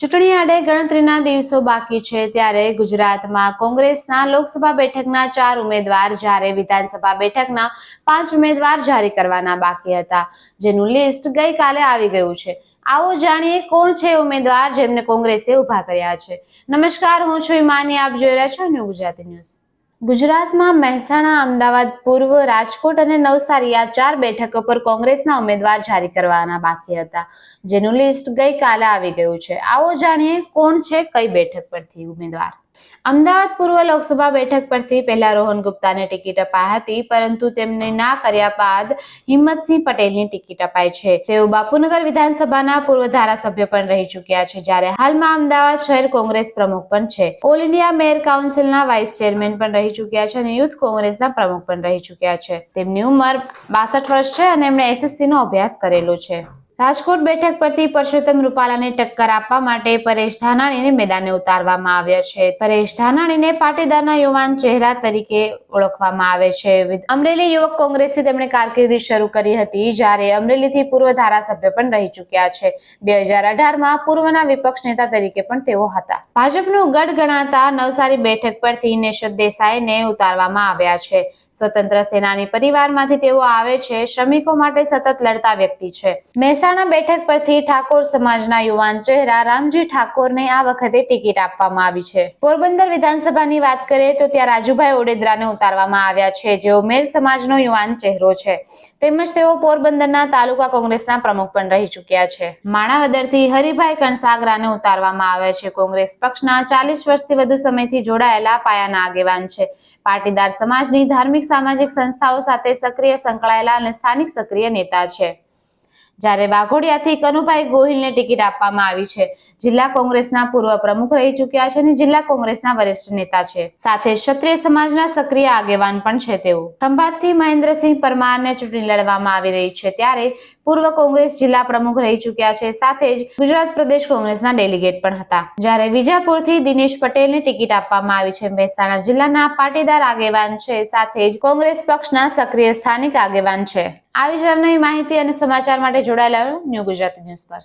ચૂંટણી આડે ગણતરીના દિવસો બાકી છે ત્યારે ગુજરાતમાં કોંગ્રેસના લોકસભા બેઠકના 4 ઉમેદવાર જ્યારે વિધાનસભા બેઠકના 5 ઉમેદવાર જારી કરવાના બાકી હતા, જેનું લિસ્ટ ગઈકાલે આવી ગયું છે। આવો જાણીએ કોણ છે ઉમેદવાર જેમને કોંગ્રેસે ઉભા કર્યા છે। નમસ્કાર, હું છું ઈમાની, આપ જોઈ રહ્યા છો ન્યૂ ગુજરાતી ન્યૂઝ। ગુજરાતમાં મહેસાણા, અમદાવાદ પૂર્વ, રાજકોટ અને નવસારી આ 4 બેઠકો પર કોંગ્રેસના ઉમેદવાર જારી કરવાના બાકી હતા, જેનું લિસ્ટ ગઈકાલે આવી ગયું છે। આવો જાણીએ કોણ છે કઈ બેઠક પરથી ઉમેદવાર। અમદાવાદ પૂર્વ લોકસભા બેઠક પરથી પહેલા રોહન ગુપ્તાને ટિકિટ અપાઈ હતી, પરંતુ તેમને ના કર્યા બાદ હિંમતસિંહ પટેલની ટિકિટ અપાઈ છે। તેઓ બાપુનગર વિધાનસભાના પૂર્વ ધારાસભ્ય પણ રહી ચૂક્યા છે, જ્યારે હાલમાં અમદાવાદ શહેર કોંગ્રેસ પ્રમુખ પણ છે। ઓલ ઇન્ડિયા મેયર કાઉન્સિલના વાઇસ ચેરમેન પણ રહી ચૂક્યા છે અને યુથ કોંગ્રેસના પ્રમુખ પણ રહી ચૂક્યા છે। તેમની ઉંમર 62 વર્ષ છે અને એમણે એસએસસી નો અભ્યાસ કરેલો છે। રાજકોટ બેઠક પરથી પરસોત્તમ રૂપાલાને ટક્કર આપવા માટે પરેશ ધાનાણીને મેદાને ઉતારવામાં આવ્યા છે। પરેશ ધાનાણીને પાટીદારના યુવાન ચહેરા તરીકે ઓળખવામાં આવે છે। અમરેલી યુવક કોંગ્રેસથી તેમણે કારકિર્દી શરૂ કરી હતી, જ્યારે અમરેલીથી પૂર્વ ધારાસભ્ય પણ રહી ચૂક્યા છે। 2018માં પૂર્વના વિપક્ષ નેતા તરીકે પણ તેઓ હતા। ભાજપનું ગઢ ગણાતા નવસારી બેઠક પરથી નેશદ દેસાઈને ઉતારવામાં આવ્યા છે। સ્વતંત્ર સેનાની પરિવારમાંથી તેઓ આવે છે, શ્રમિકો માટે સતત લડતા વ્યક્તિ છે। મહેસાણા બેઠક પરથી ઠાકોર સમાજના યુવાન ચહેરા રામજી ઠાકોરને આ વખતે ટિકિટ આપવામાં આવી છે। પોરબંદર વિધાનસભાની વાત કરીએ તો ત્યાં રાજુભાઈ ઓડેદરાને ઉતારવામાં આવ્યા છે, જેઓ મેર સમાજનો યુવાન ચહેરો છે, તેમજ તેઓ પોરબંદરના તાલુકા કોંગ્રેસના પ્રમુખ પણ રહી ચૂક્યા છે। માણાવદરથી હરિભાઈ કણસાગરાને ઉતારવામાં આવ્યા છે। કોંગ્રેસ પક્ષના 40 વર્ષથી વધુ સમયથી જોડાયેલા પાયાના આગેવાન છે। પાટીદાર સમાજની ધાર્મિક સામાજિક સંસ્થાઓ સાથે સક્રિય સંકળાયેલા અને સ્થાનિક સક્રિય નેતા છે। જ્યારે વાઘોડિયાથી કનુભાઈ ગોહિલને ટિકિટ આપવામાં આવી છે। જિલ્લા કોંગ્રેસના પૂર્વ પ્રમુખ રહી ચૂક્યા છે અને જિલ્લા કોંગ્રેસના વરિષ્ઠ નેતા છે, સાથે ક્ષત્રિય સમાજના સક્રિય આગેવાન પણ છે। તેઓ ખંભાતથી મહેન્દ્રસિંહ પરમારને ચૂંટણી લડવામાં આવી રહી છે, ત્યારે પૂર્વ કોંગ્રેસ જિલ્લા પ્રમુખ રહી ચૂક્યા છે, સાથે જ ગુજરાત પ્રદેશ કોંગ્રેસના ડેલિગેટ પણ હતા। જ્યારે વિજાપુરથી દિનેશ પટેલને ટિકિટ આપવામાં આવી છે। મહેસાણા જિલ્લાના પાટીદાર આગેવાન છે, સાથે જ કોંગ્રેસ પક્ષના સક્રિય સ્થાનિક આગેવાન છે। આવી જ નવી માહિતી અને સમાચાર માટે જોડાયેલા રહો ન્યૂ ગુજરાતી ન્યૂઝ પર।